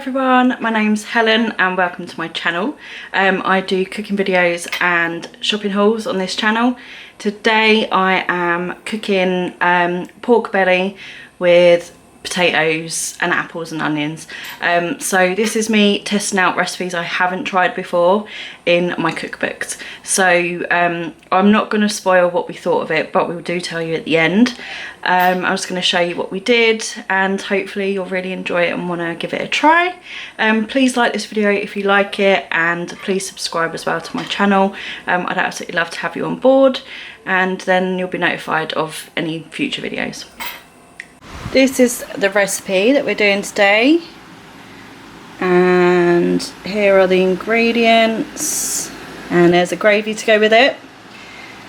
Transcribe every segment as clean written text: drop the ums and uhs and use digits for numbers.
everyone, my name's Helen and welcome to my channel. I do cooking videos and shopping hauls on this channel. Today I am cooking pork belly with potatoes and apples and onions. So this is me testing out recipes I haven't tried before in my cookbooks. So I'm not going to spoil what we thought of it, but we do tell you at the end. I'm just going to show you what we did and hopefully you'll really enjoy it and want to give it a try. Please like this video if you like it, and please subscribe as well to my channel. I'd absolutely love to have you on board, and then you'll be notified of any future videos. This is the recipe that we're doing today, and here are the ingredients, and there's a gravy to go with it.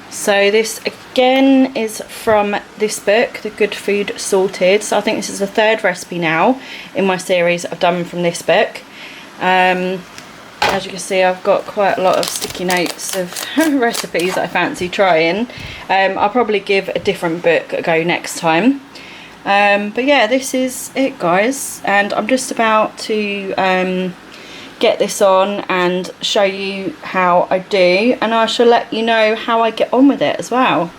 So this again is from this book, The Good Food Sorted. So I think this is the third recipe now in my series I've done from this book. As you can see, I've got quite a lot of sticky notes of recipes that I fancy trying. I'll probably give a different book a go next time. But yeah, this is it, guys, and I'm just about to get this on and show you how I do, and I shall let you know how I get on with it as well.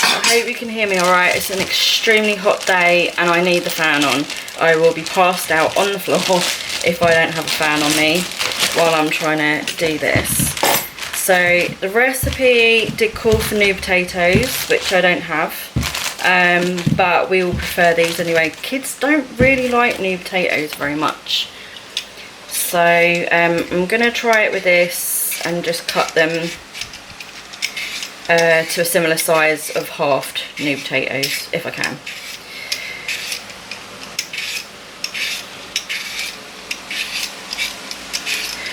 I hope you can hear me alright. It's an extremely hot day and I need the fan on. I will be passed out on the floor if I don't have a fan on me while I'm trying to do this. So the recipe did call for new potatoes, which I don't have, but we all prefer these anyway. Kids don't really like new potatoes very much. So I'm going to try it with this and just cut them to a similar size of halved new potatoes if I can.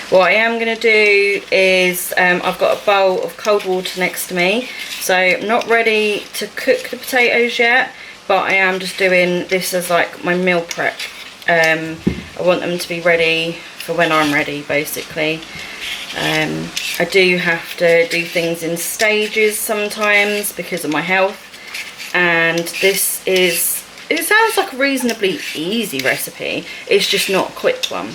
What I am going to do is, I've got a bowl of cold water next to me, so I'm not ready to cook the potatoes yet, but I am just doing this as like my meal prep. I want them to be ready for when I'm ready, basically. I do have to do things in stages sometimes because of my health, and this is, it sounds like a reasonably easy recipe, it's just not a quick one.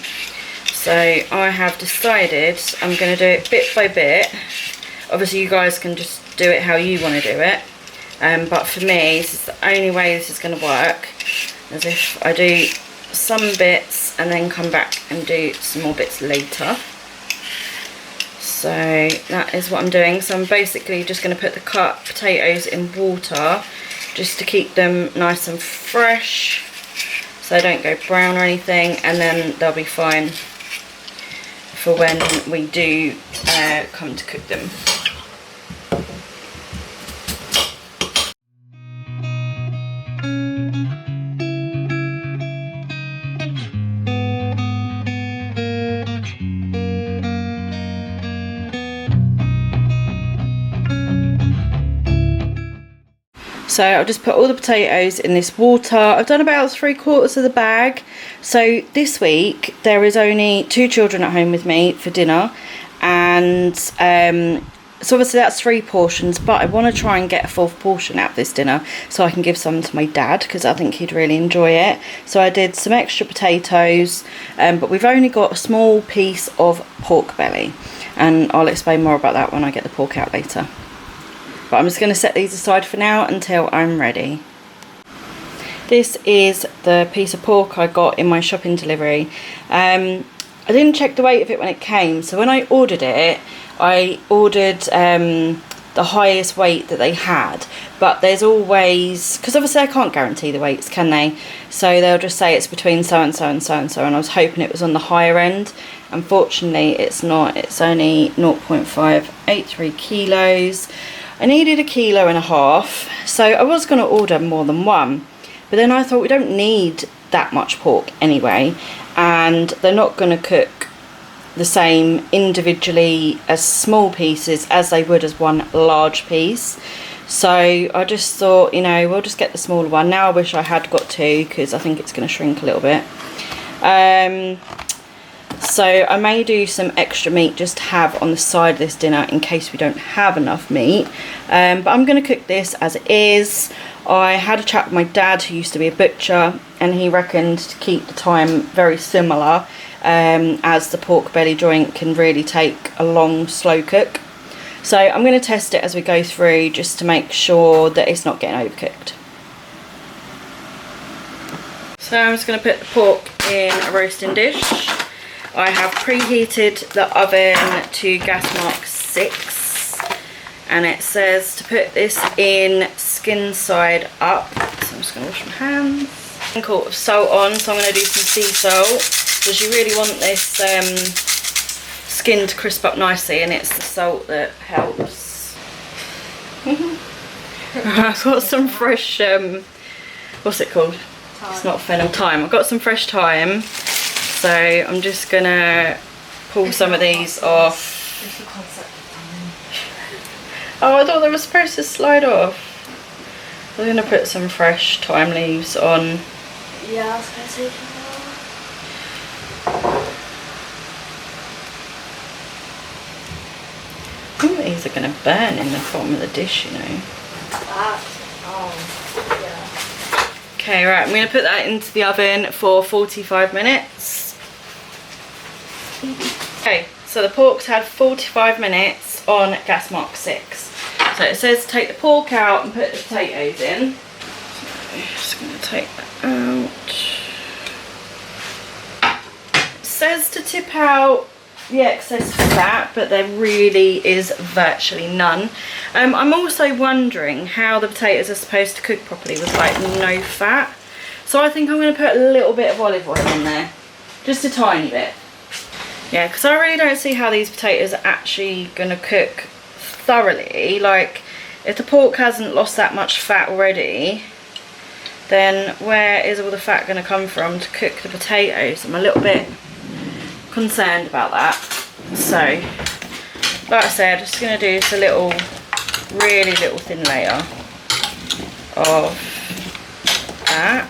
So I have decided I'm going to do it bit by bit. Obviously you guys can just do it how you want to do it, but for me this is the only way this is going to work, as if I do some bits and then come back and do some more bits later. So that is what I'm doing. So I'm basically just going to put the cut potatoes in water just to keep them nice and fresh so they don't go brown or anything, and then they'll be fine for when we do come to cook them. So I'll just put all the potatoes in this water. I've done about 3/4 of the bag. So this week there is only 2 children at home with me for dinner, and so obviously that's 3 portions, but I want to try and get a 4th portion out of this dinner so I can give some to my dad, because I think he'd really enjoy it. So I did some extra potatoes, but we've only got a small piece of pork belly, and I'll explain more about that when I get the pork out later. But I'm just going to set these aside for now until I'm ready. This is the piece of pork I got in my shopping delivery. I didn't check the weight of it when it came, so when I ordered it, I ordered the highest weight that they had. But there's always, because obviously I can't guarantee the weights, can they? So they'll just say it's between so and so and so and so, and I was hoping it was on the higher end. Unfortunately it's not, it's only 0.583 kilos. I needed 1.5 kilos, so I was going to order more than one, but then I thought we don't need that much pork anyway, and they're not going to cook the same individually as small pieces as they would as one large piece. So I just thought, you know, we'll just get the smaller one. Now I wish I had got 2, because I think it's going to shrink a little bit. So I may do some extra meat just to have on the side of this dinner in case we don't have enough meat. But I'm going to cook this as it is. I had a chat with my dad, who used to be a butcher, and he reckoned to keep the thyme very similar, as the pork belly joint can really take a long slow cook. So I'm going to test it as we go through, just to make sure that it's not getting overcooked. So I'm just going to put the pork in a roasting dish. I have preheated the oven to gas mark 6, and it says to put this in skin side up. So I'm just going to wash my hands. 1 quart of salt on, so I'm going to do some sea salt, because you really want this skin to crisp up nicely, and it's the salt that helps. I've got some fresh, what's it called? Thyme. It's not fennel, thyme. I've got some fresh thyme, so I'm just going to pull some of these off. Oh, I thought they were supposed to slide off. I'm going to put some fresh thyme leaves on. Yeah, I was going to take them I think these are going to burn in the bottom of the dish, you know. Yeah. Okay, right, I'm going to put that into the oven for 45 minutes. Okay, so the pork's had 45 minutes on gas mark 6. So it says to take the pork out and put the potatoes in. So I'm just going to take that out. It says to tip out the excess fat, but there really is virtually none. I'm also wondering how the potatoes are supposed to cook properly with like no fat. So I think I'm going to put a little bit of olive oil in there. Just a tiny bit. Yeah, because I really don't see how these potatoes are actually going to cook thoroughly. Like, if the pork hasn't lost that much fat already, then where is all the fat going to come from to cook the potatoes? I'm a little bit concerned about that. So, like I said, I'm just going to do just a little, really little thin layer of that.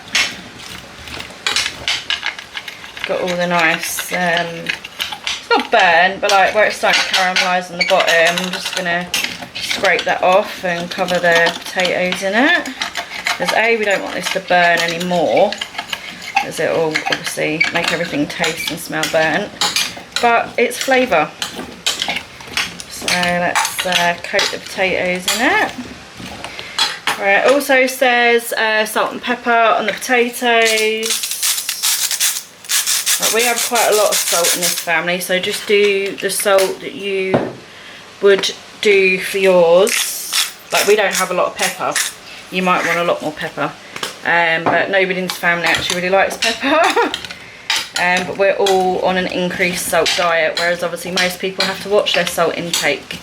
Got all the nice, it's not burnt, but like where it's starting to caramelise on the bottom. I'm just going to scrape that off and cover the potatoes in it. Because A, we don't want this to burn anymore, as it will obviously make everything taste and smell burnt, but it's flavour. So let's coat the potatoes in it. Right, it also says salt and pepper on the potatoes. Right, we have quite a lot of salt in this family, so just do the salt that you would do for yours. Like, we don't have a lot of pepper. You might want a lot more pepper. But nobody in this family actually really likes pepper. But we're all on an increased salt diet, whereas obviously most people have to watch their salt intake.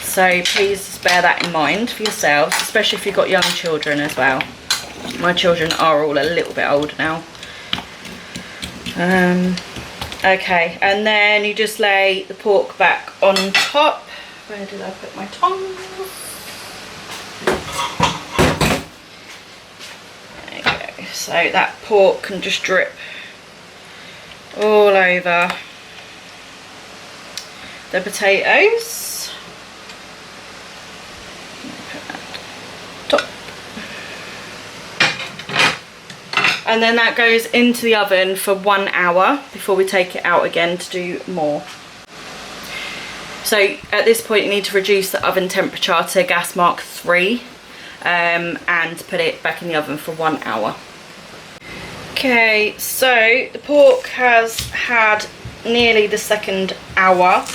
So please bear that in mind for yourselves, especially if you've got young children as well. My children are all a little bit older now. Okay, and then you just lay the pork back on top. Where did I put my tongs? There you go. So that pork can just drip all over the potatoes. Put that top. And then that goes into the oven for 1 hour before we take it out again to do more. So at this point you need to reduce the oven temperature to gas mark 3 and put it back in the oven for 1 hour. Okay, so the pork has had nearly the 2nd hour.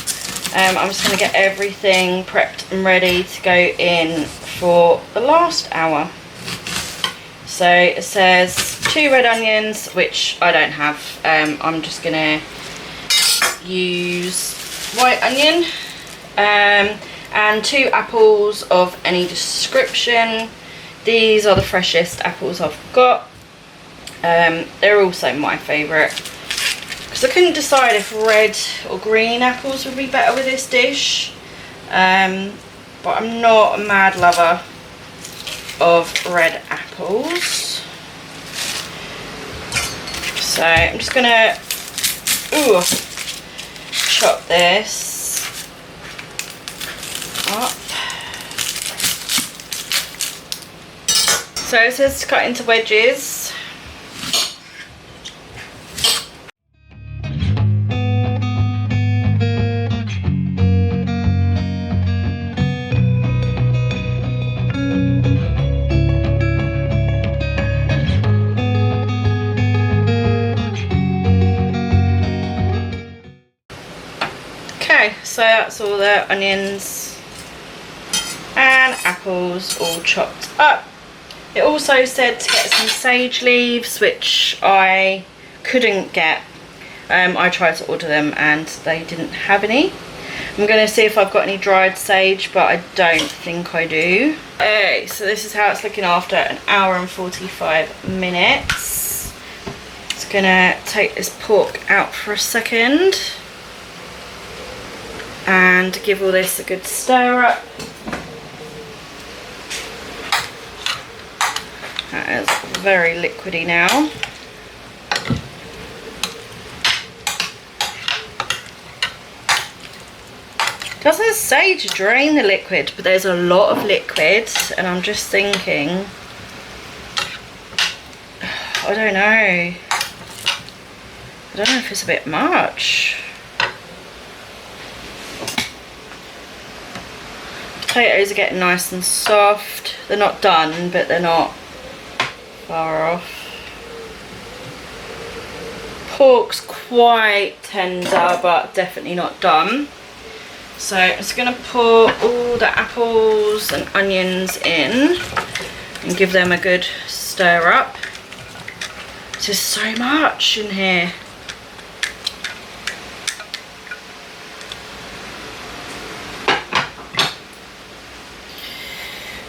I'm just going to get everything prepped and ready to go in for the last hour. So it says 2 red onions, which I don't have. I'm just going to use white onion, and 2 apples of any description. These are the freshest apples I've got. They're also my favourite, because I couldn't decide if red or green apples would be better with this dish, but I'm not a mad lover of red apples. So I'm just going to chop this up. So it says to cut into wedges. Okay, so that's all the onions and apples all chopped up. It also said to get some sage leaves, which I couldn't get. I tried to order them and they didn't have any. I'm going to see if I've got any dried sage, but I don't think I do. Okay, so this is how it's looking after an hour and 45 minutes. Just going to take this pork out for a second and give all this a good stir up. That is very liquidy now. Doesn't say to drain the liquid, but there's a lot of liquid, and I'm just thinking, I don't know if it's a bit much. Potatoes are getting nice and soft. They're not done, but they're not far off. Pork's quite tender, but definitely not done. So I'm just going to pour all the apples and onions in and give them a good stir up. There's just so much in here.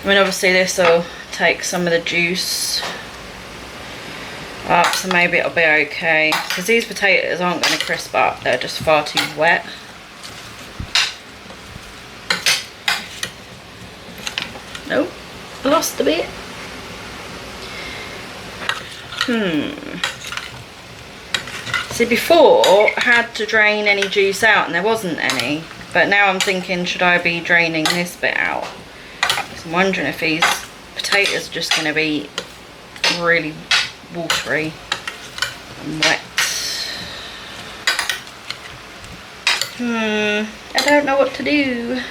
I mean, obviously this will take some of the juice up, so maybe it'll be okay. Because these potatoes aren't going to crisp up, they're just far too wet. Nope, lost a bit. See, before I had to drain any juice out and there wasn't any. But now I'm thinking, should I be draining this bit out? I'm wondering if these potatoes are just going to be really watery and wet. I don't know what to do.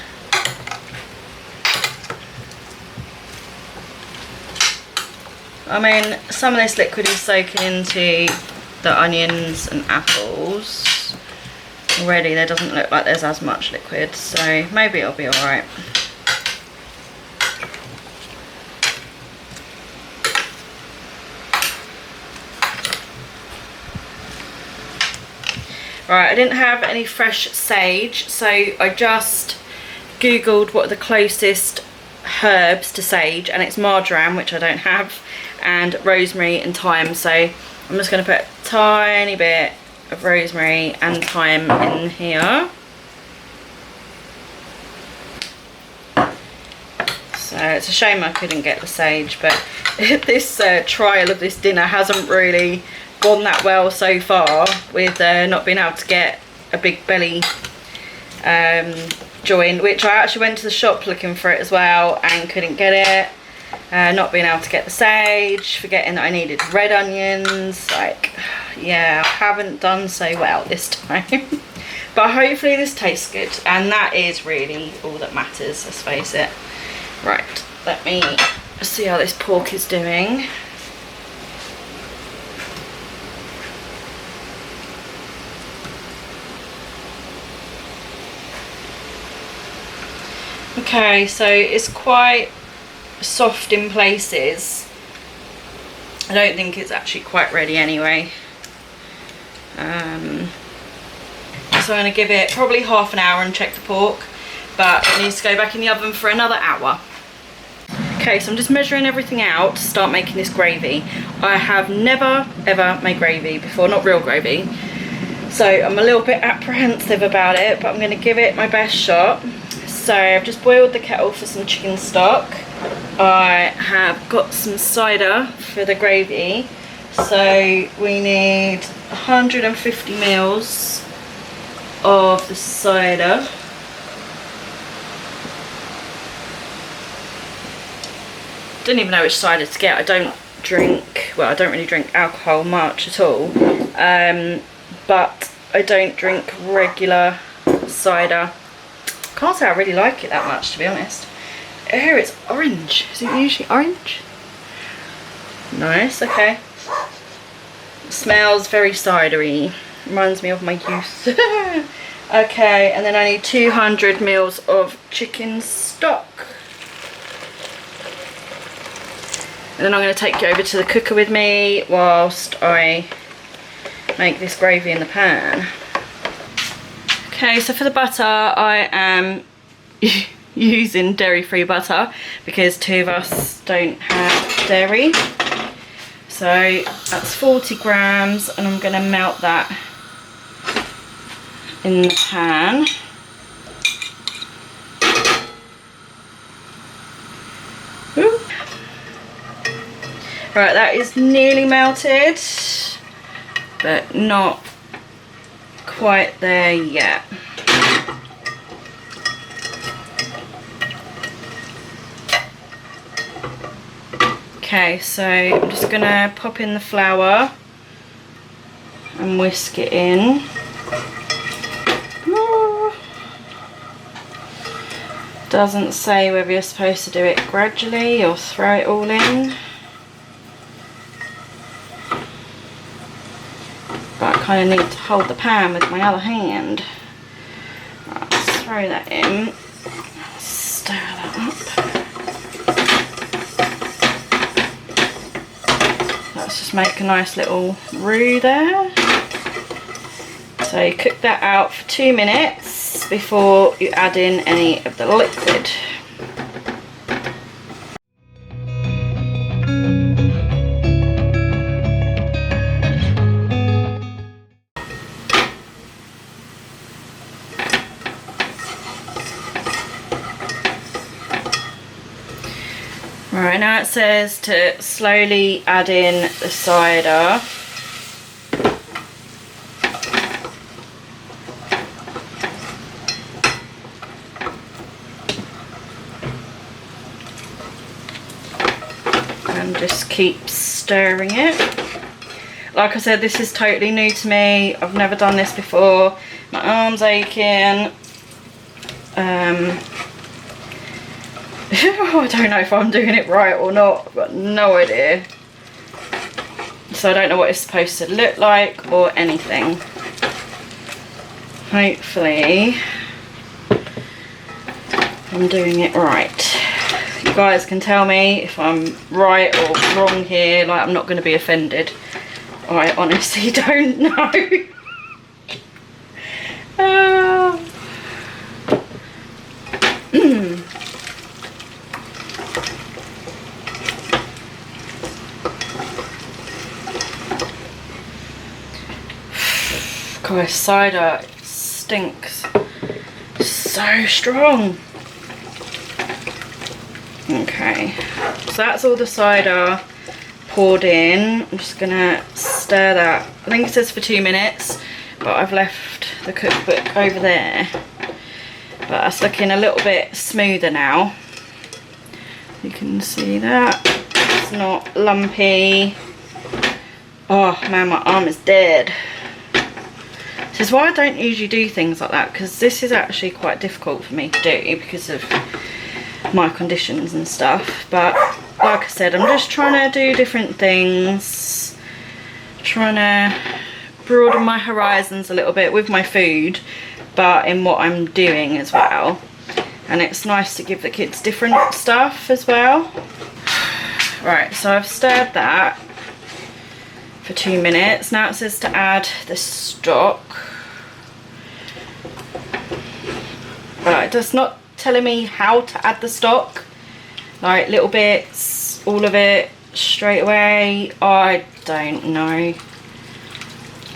I mean, some of this liquid is soaking into the onions and apples. Already there doesn't look like there's as much liquid, so maybe it'll be alright. Right, I didn't have any fresh sage, so I just googled what are the closest herbs to sage, and it's marjoram, which I don't have, and rosemary and thyme. So I'm just going to put a tiny bit of rosemary and thyme in here. So it's a shame I couldn't get the sage, but this trial of this dinner hasn't really gone that well so far, with not being able to get a big belly joint, which I actually went to the shop looking for it as well and couldn't get it. Not being able to get the sage, forgetting that I needed red onions. Like, yeah, I haven't done so well this time. But hopefully this tastes good, and that is really all that matters, let's face it. Right, let me see how this pork is doing. Okay, so it's quite soft in places. I don't think it's actually quite ready anyway. So I'm going to give it probably half an hour and check the pork, but it needs to go back in the oven for another hour. Okay, so I'm just measuring everything out to start making this gravy. I have never ever made gravy before, not real gravy, so I'm a little bit apprehensive about it, but I'm going to give it my best shot. So I've just boiled the kettle for some chicken stock. I have got some cider for the gravy. So we need 150 mils of the cider. didn't even know which cider to get. I don't really drink alcohol much at all, but I don't drink regular cider. Can't say I really like it that much, to be honest. Oh, it's orange. Is it usually orange? Nice, okay. Smells very cidery. Reminds me of my youth. Okay, and then I need 200 mils of chicken stock. And then I'm going to take you over to the cooker with me whilst I make this gravy in the pan. Okay, so for the butter, I am using dairy-free butter because 2 of us don't have dairy. So that's 40 grams, and I'm going to melt that in the pan. Ooh. Right, that is nearly melted, but not quite there yet. Okay, so I'm just gonna pop in the flour and whisk it in. Doesn't say whether you're supposed to do it gradually or throw it all in. But I kind of need to hold the pan with my other hand. Right, let's throw that in. Stir that up. Let's just make a nice little roux there. So you cook that out for 2 minutes before you add in any of the liquid. Right, now it says to slowly add in the cider. And just keep stirring it. Like I said, this is totally new to me. I've never done this before. My arm's aching. I don't know if I'm doing it right or not. I've got no idea. So I don't know what it's supposed to look like or anything. Hopefully I'm doing it right. You guys can tell me if I'm right or wrong here. Like, I'm not going to be offended. I honestly don't know. Gosh, cider stinks so strong. Okay, so that's all the cider poured in. I'm just gonna stir that. I think it says for 2 minutes, but I've left the cookbook over there. But that's looking a little bit smoother now. You can see that. It's not lumpy. Oh man, my arm is dead. This is why I don't usually do things like that, because this is actually quite difficult for me to do because of my conditions and stuff. But like I said, I'm just trying to do different things, trying to broaden my horizons a little bit with my food, but in what I'm doing as well. And it's nice to give the kids different stuff as well. Right, so I've stirred that for 2 minutes. Now it says to add the stock. Right, it's not telling me how to add the stock. Like little bits, all of it, straight away. I don't know. I'm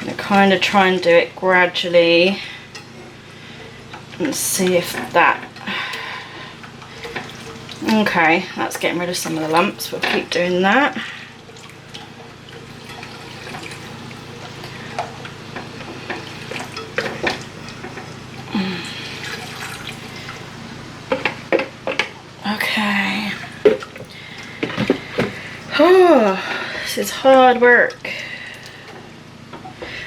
gonna kind of try and do it gradually and see if that... Okay, that's getting rid of some of the lumps. We'll keep doing that. Okay. Oh, this is hard work.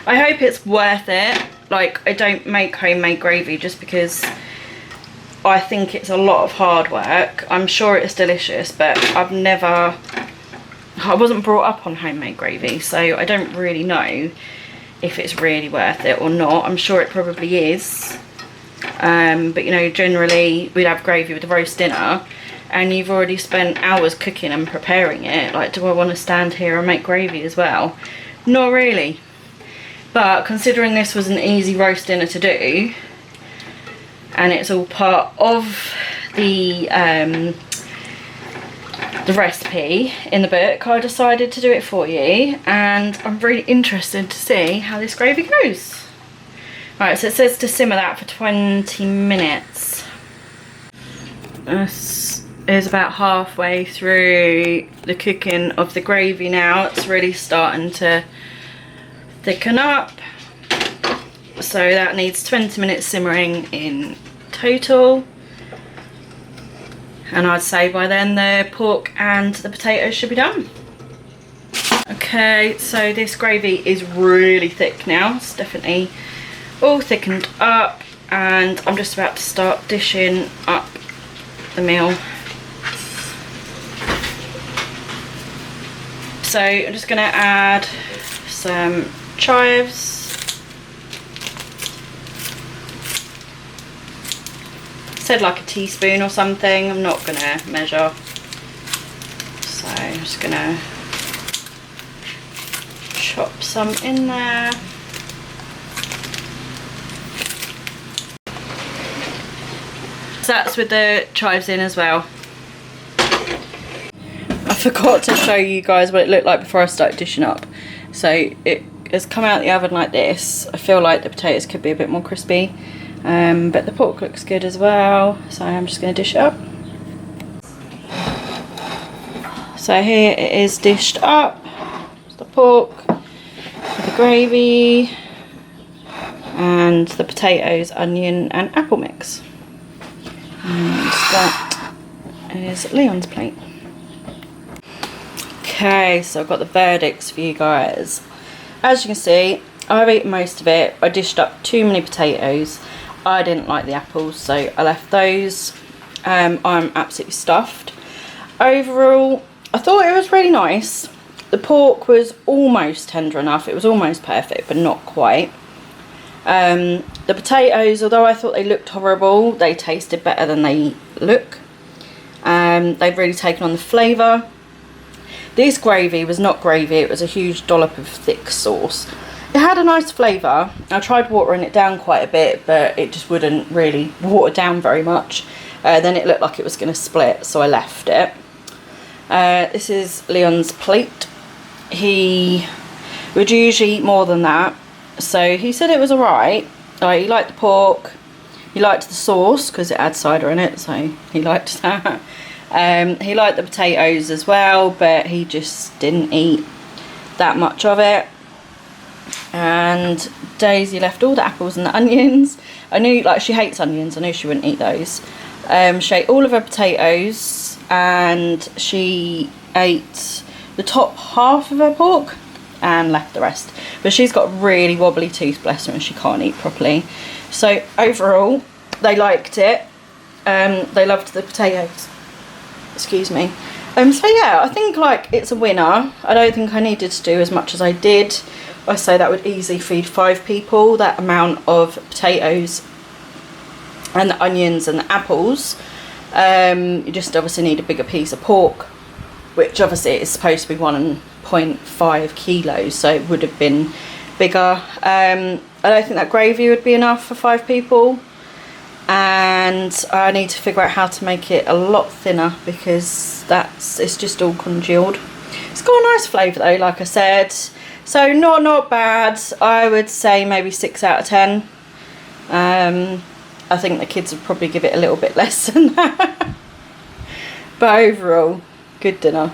I hope it's worth it. Like, I don't make homemade gravy just because I think it's a lot of hard work. I'm sure it's delicious, but I wasn't brought up on homemade gravy, so I don't really know if it's really worth it or not. I'm sure it probably is. But you know, generally we'd have gravy with a roast dinner and you've already spent hours cooking and preparing it. Like, do I want to stand here and make gravy as well? Not really. But considering this was an easy roast dinner to do, and it's all part of the recipe in the book, I decided to do it for you, and I'm really interested to see how this gravy goes. Right, so it says to simmer that for 20 minutes. This is about halfway through the cooking of the gravy now. It's really starting to thicken up. So that needs 20 minutes simmering in total. And I'd say by then the pork and the potatoes should be done. Okay, so this gravy is really thick now. It's definitely all thickened up, and I'm just about to start dishing up the meal. So I'm just going to add some chives. Said like a teaspoon or something. I'm not going to measure. So I'm just going to chop some in there. So that's with the chives in as well. I forgot to show you guys what it looked like before I started dishing up. So it has come out the oven like this. I feel like the potatoes could be a bit more crispy, but the pork looks good as well. So I'm just going to dish it up. So here it is dished up. It's the pork with the gravy and the potatoes, onion and apple mix. And that is Leon's plate. Okay, so I've got the verdicts for you guys. As you can see, I've eaten most of it. I dished up too many potatoes. I didn't like the apples, so I left those. I'm absolutely stuffed. Overall, I thought it was really nice. The pork was almost tender enough. It was almost perfect, but not quite. The potatoes, although I thought they looked horrible, they tasted better than they look. They've really taken on the flavour. This gravy was not gravy, it was a huge dollop of thick sauce. It had a nice flavour. I tried watering it down quite a bit, but it just wouldn't really water down very much. Then it looked like it was going to split, so I left it. This is Leon's plate. He would usually eat more than that, so he said it was alright. He liked the pork, he liked the sauce because it had cider in it, so he liked that. He liked the potatoes as well, but he just didn't eat that much of it. And Daisy left all the apples and the onions. I knew, like, she hates onions, I knew she wouldn't eat those. She ate all of her potatoes, and she ate the top half of her pork and left the rest. But she's got a really wobbly tooth, bless her, and she can't eat properly. So overall, they liked it. They loved the potatoes. Excuse me. So yeah, I think like it's a winner. I don't think I needed to do as much as I did. I say that would easily feed 5 people, that amount of potatoes and the onions and the apples. You just obviously need a bigger piece of pork, which obviously is supposed to be 1.5 kilos, so it would have been bigger. I don't think that gravy would be enough for 5 people. And I need to figure out how to make it a lot thinner because it's just all congealed. It's got a nice flavour though, like I said. So not bad. I would say maybe 6 out of 10. I think the kids would probably give it a little bit less than that. But overall, good dinner.